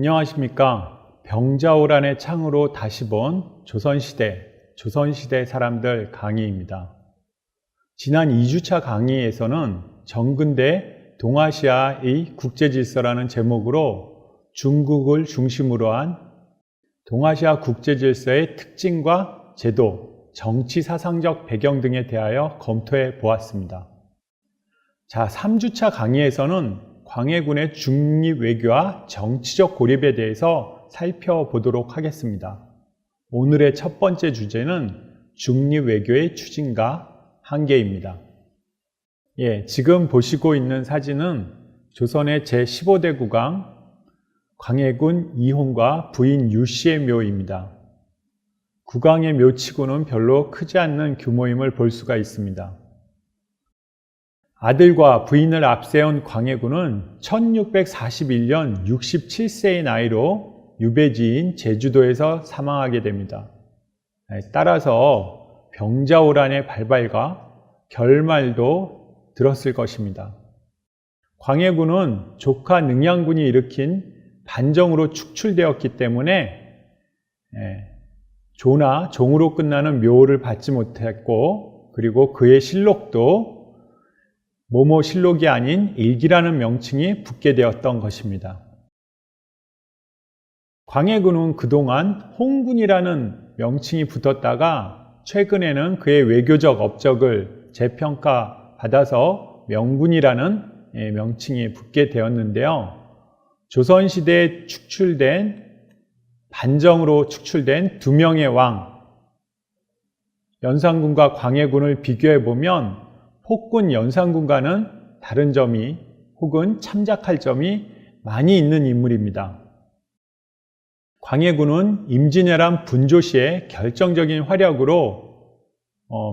안녕하십니까. 병자호란의 창으로 다시 본 조선시대 사람들 강의입니다. 지난 2주차 강의에서는 정근대 동아시아의 국제질서라는 제목으로 중국을 중심으로 한 동아시아 국제질서의 특징과 제도, 정치 사상적 배경 등에 대하여 검토해 보았습니다. 자, 3주차 강의에서는 광해군의 중립외교와 정치적 고립에 대해서 살펴보도록 하겠습니다. 오늘의 첫 번째 주제는 중립외교의 추진과 한계입니다. 지금 보시고 있는 사진은 조선의 제15대 국왕 광해군 이홍과 부인 유씨의 묘입니다. 국왕의 묘치고는 별로 크지 않는 규모임을 볼 수가 있습니다. 아들과 부인을 앞세운 광해군은 1641년 67세의 나이로 유배지인 제주도에서 사망하게 됩니다. 따라서 병자호란의 발발과 결말도 들었을 것입니다. 광해군은 조카 능양군이 일으킨 반정으로 축출되었기 때문에 조나 종으로 끝나는 묘를 받지 못했고, 그리고 그의 실록도 모모실록이 아닌 일기라는 명칭이 붙게 되었던 것입니다. 광해군은 그동안 홍군이라는 명칭이 붙었다가 최근에는 그의 외교적 업적을 재평가받아서 명군이라는 명칭이 붙게 되었는데요. 조선시대에 반정으로 축출된 두 명의 왕, 연산군과 광해군을 비교해 보면 폭군 연산군과는 다른 점이 혹은 참작할 점이 많이 있는 인물입니다. 광해군은 임진왜란 분조 시에 결정적인 활약으로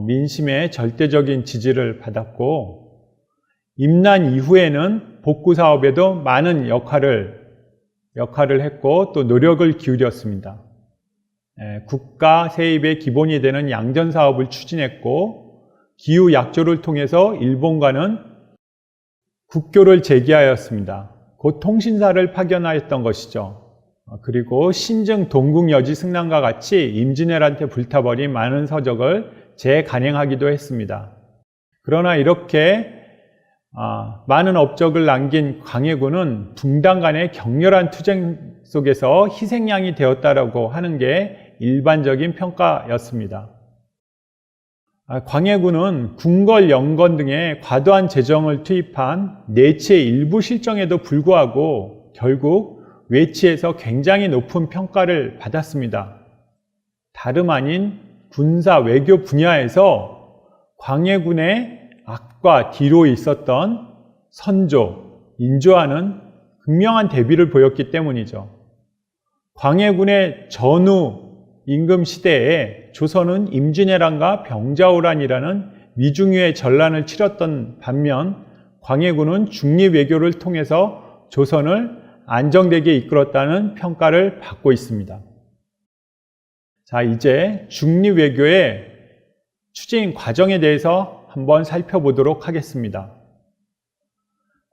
민심의 절대적인 지지를 받았고, 임난 이후에는 복구 사업에도 많은 역할을 했고 또 노력을 기울였습니다. 국가 세입의 기본이 되는 양전 사업을 추진했고, 기후 약조를 통해서 일본과는 국교를 재개하였습니다. 곧 통신사를 파견하였던 것이죠. 그리고 신증 동국여지 승남과 같이 임진왜란 때 불타버린 많은 서적을 재간행하기도 했습니다. 그러나 이렇게 많은 업적을 남긴 광해군은 붕당 간의 격렬한 투쟁 속에서 희생양이 되었다라고 하는 게 일반적인 평가였습니다. 광해군은 궁궐, 영건 등의 과도한 재정을 투입한 내치의 일부 실정에도 불구하고 결국 외치에서 굉장히 높은 평가를 받았습니다. 다름 아닌 군사 외교 분야에서 광해군의 앞과 뒤로 있었던 선조, 인조와는 극명한 대비를 보였기 때문이죠. 광해군의 전후 임금 시대에 조선은 임진왜란과 병자호란이라는 미중유의 전란을 치렀던 반면 광해군은 중립외교를 통해서 조선을 안정되게 이끌었다는 평가를 받고 있습니다. 자, 이제 중립외교의 추진 과정에 대해서 한번 살펴보도록 하겠습니다.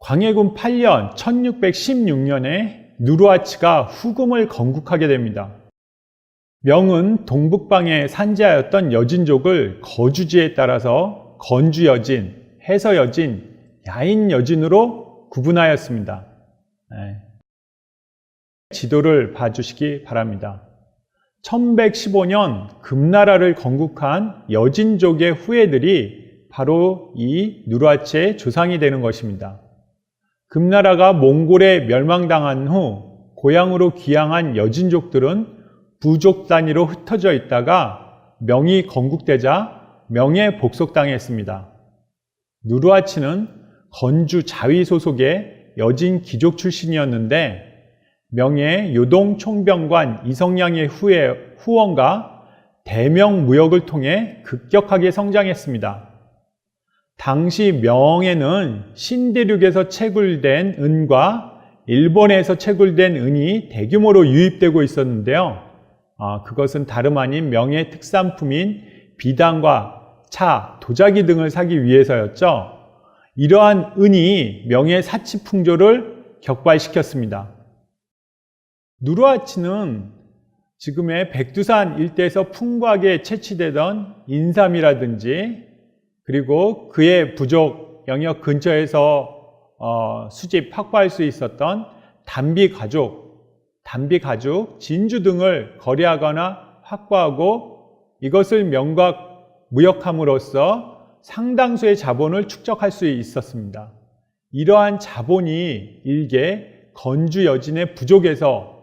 광해군 8년 1616년에 누르하치가 후금을 건국하게 됩니다. 명은 동북방에 산지하였던 여진족을 거주지에 따라서 건주여진, 해서여진, 야인여진으로 구분하였습니다. 지도를 봐주시기 바랍니다. 1115년 금나라를 건국한 여진족의 후예들이 바로 이 누르하치의 조상이 되는 것입니다. 금나라가 몽골에 멸망당한 후 고향으로 귀향한 여진족들은 부족 단위로 흩어져 있다가 명이 건국되자 명에 복속당했습니다. 누르하치는 건주 자위 소속의 여진 귀족 출신이었는데 명의 요동 총병관 이성량의 후원과 대명 무역을 통해 급격하게 성장했습니다. 당시 명에는 신대륙에서 채굴된 은과 일본에서 채굴된 은이 대규모로 유입되고 있었는데요. 그것은 다름 아닌 명의 특산품인 비단과 차, 도자기 등을 사기 위해서였죠. 이러한 은이 명의 사치풍조를 격발시켰습니다. 누르하치는 지금의 백두산 일대에서 풍부하게 채취되던 인삼이라든지 그리고 그의 부족 영역 근처에서 수집 확보할 수 있었던 단비 가죽, 진주 등을 거래하거나 확보하고 이것을 명과 무역함으로써 상당수의 자본을 축적할 수 있었습니다. 이러한 자본이 일개 건주 여진의 부족에서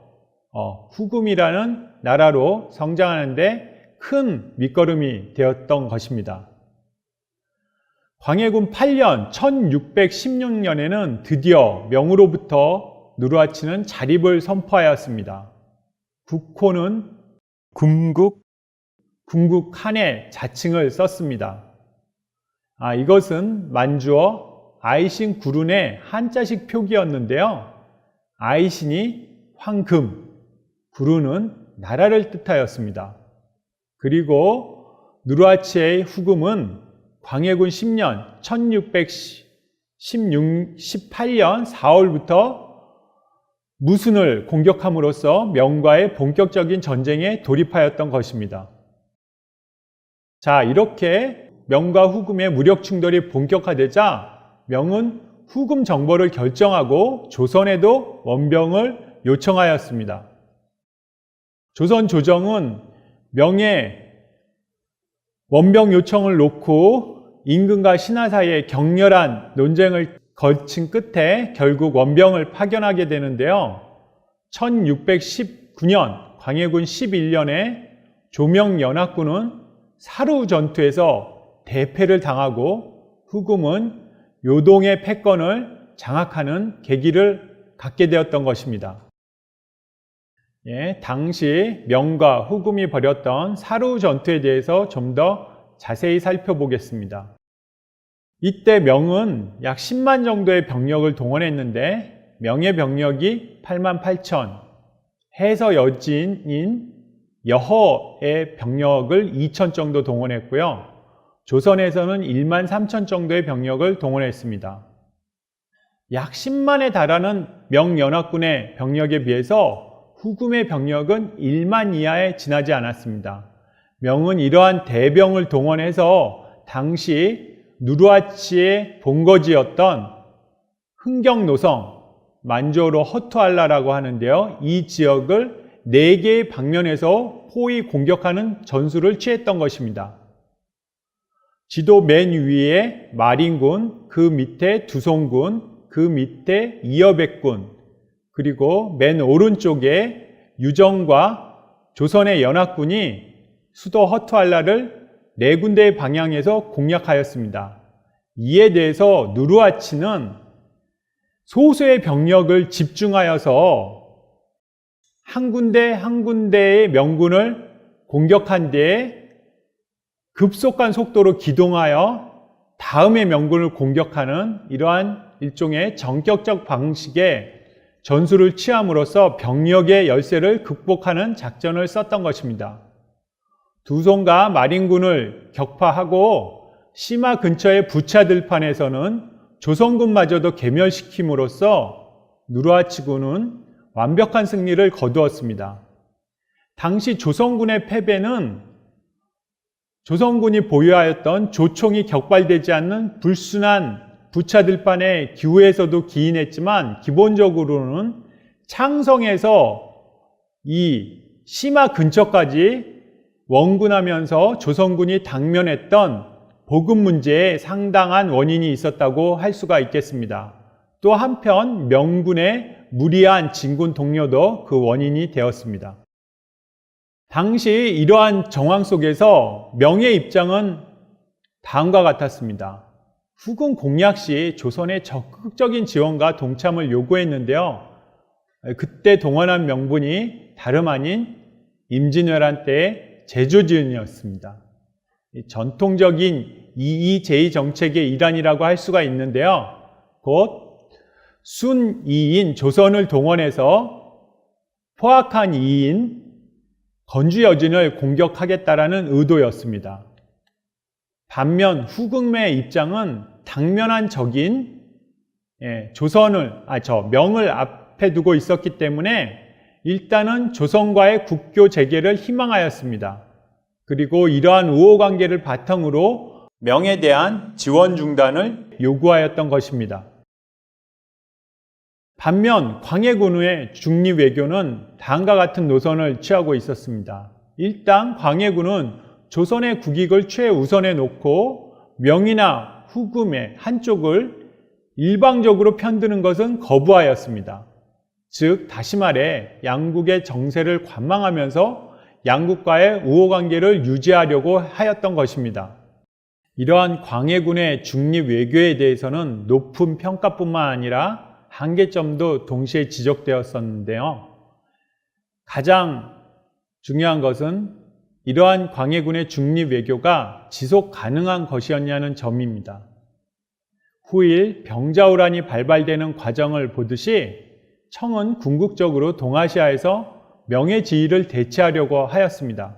후금이라는 나라로 성장하는 데 큰 밑거름이 되었던 것입니다. 광해군 8년 1616년에는 드디어 명으로부터 누르하치는 자립을 선포하였습니다. 국호는 궁국한의 자칭을 썼습니다. 이것은 만주어 아이신 구룬의 한자식 표기였는데요. 아이신이 황금, 구룬은 나라를 뜻하였습니다. 그리고 누르하치의 후금은 광해군 10년 1618년 4월부터 무순을 공격함으로써 명과의 본격적인 전쟁에 돌입하였던 것입니다. 자, 이렇게 명과 후금의 무력 충돌이 본격화되자 명은 후금 정벌을 결정하고 조선에도 원병을 요청하였습니다. 조선 조정은 명의 원병 요청을 놓고 임금과 신하 사이에 격렬한 논쟁을 거친 끝에 결국 원병을 파견하게 되는데요. 1619년 광해군 11년에 조명연합군은 사루 전투에서 대패를 당하고 후금은 요동의 패권을 장악하는 계기를 갖게 되었던 것입니다. 당시 명과 후금이 벌였던 사루 전투에 대해서 좀 더 자세히 살펴보겠습니다. 이때 명은 약 10만 정도의 병력을 동원했는데 명의 병력이 8만 8천, 해서 여진인 여허의 병력을 2천 정도 동원했고요. 조선에서는 1만 3천 정도의 병력을 동원했습니다. 약 10만에 달하는 명연합군의 병력에 비해서 후금의 병력은 1만 이하에 지나지 않았습니다. 명은 이러한 대병을 동원해서 당시 누르하치의 본거지였던 흥경노성, 만주어로 허투알라라고 하는데요. 이 지역을 4개의 방면에서 포위 공격하는 전술을 취했던 것입니다. 지도 맨 위에 마린군, 그 밑에 두송군, 그 밑에 이여백군, 그리고 맨 오른쪽에 유정과 조선의 연합군이 수도 허투알라를 4군데의 방향에서 공략하였습니다. 이에 대해서 누르하치는 소수의 병력을 집중하여서 한 군데 한 군데의 명군을 공격한 뒤에 급속한 속도로 기동하여 다음의 명군을 공격하는 이러한 일종의 전격적 방식의 전술을 취함으로써 병력의 열세를 극복하는 작전을 썼던 것입니다. 두송과 마린군을 격파하고 시마 근처의 부차들판에서는 조선군마저도 괴멸시킴으로써 누르하치군은 완벽한 승리를 거두었습니다. 당시 조선군의 패배는 조선군이 보유하였던 조총이 격발되지 않는 불순한 부차들판의 기후에서도 기인했지만 기본적으로는 창성에서 이 시마 근처까지 원군하면서 조선군이 당면했던 보급 문제에 상당한 원인이 있었다고 할 수가 있겠습니다. 또 한편 명군의 무리한 진군 동료도 그 원인이 되었습니다. 당시 이러한 정황 속에서 명의 입장은 다음과 같았습니다. 후금 공략 시 조선의 적극적인 지원과 동참을 요구했는데요. 그때 동원한 명분이 다름 아닌 임진왜란 때의 제조지은이었습니다. 전통적인 이의제의 정책의 일환이라고 할 수가 있는데요. 곧 순이인 조선을 동원해서 포악한 이인 건주 여진을 공격하겠다라는 의도였습니다. 반면 후금의 입장은 당면한 적인 명을 앞에 두고 있었기 때문에 일단은 조선과의 국교 재개를 희망하였습니다. 그리고 이러한 우호관계를 바탕으로 명에 대한 지원 중단을 요구하였던 것입니다. 반면 광해군의 중립외교는 다음과 같은 노선을 취하고 있었습니다. 일단 광해군은 조선의 국익을 최우선에 놓고 명이나 후금의 한쪽을 일방적으로 편드는 것은 거부하였습니다. 즉 다시 말해 양국의 정세를 관망하면서 양국과의 우호관계를 유지하려고 하였던 것입니다. 이러한 광해군의 중립외교에 대해서는 높은 평가뿐만 아니라 한계점도 동시에 지적되었었는데요. 가장 중요한 것은 이러한 광해군의 중립외교가 지속 가능한 것이었냐는 점입니다. 후일 병자호란이 발발되는 과정을 보듯이 청은 궁극적으로 동아시아에서 명의 지위를 대체하려고 하였습니다.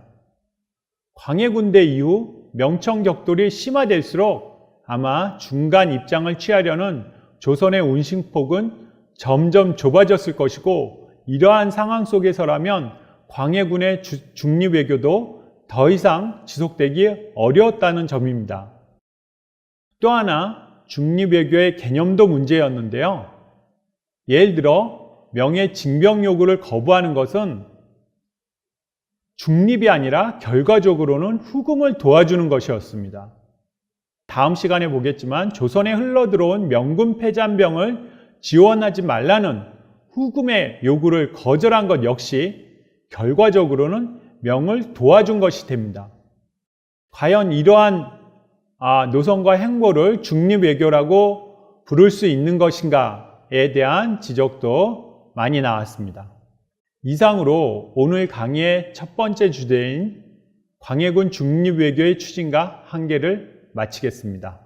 광해군대 이후 명청 격돌이 심화될수록 아마 중간 입장을 취하려는 조선의 운신폭은 점점 좁아졌을 것이고, 이러한 상황 속에서라면 광해군의 중립외교도 더 이상 지속되기 어려웠다는 점입니다. 또 하나 중립외교의 개념도 문제였는데요. 예를 들어 명의 징병 요구를 거부하는 것은 중립이 아니라 결과적으로는 후금을 도와주는 것이었습니다. 다음 시간에 보겠지만 조선에 흘러들어온 명군 패잔병을 지원하지 말라는 후금의 요구를 거절한 것 역시 결과적으로는 명을 도와준 것이 됩니다. 과연 이러한 노선과 행보를 중립외교라고 부를 수 있는 것인가에 대한 지적도 많이 나왔습니다. 이상으로 오늘 강의의 첫 번째 주제인 광해군 중립외교의 추진과 한계를 마치겠습니다.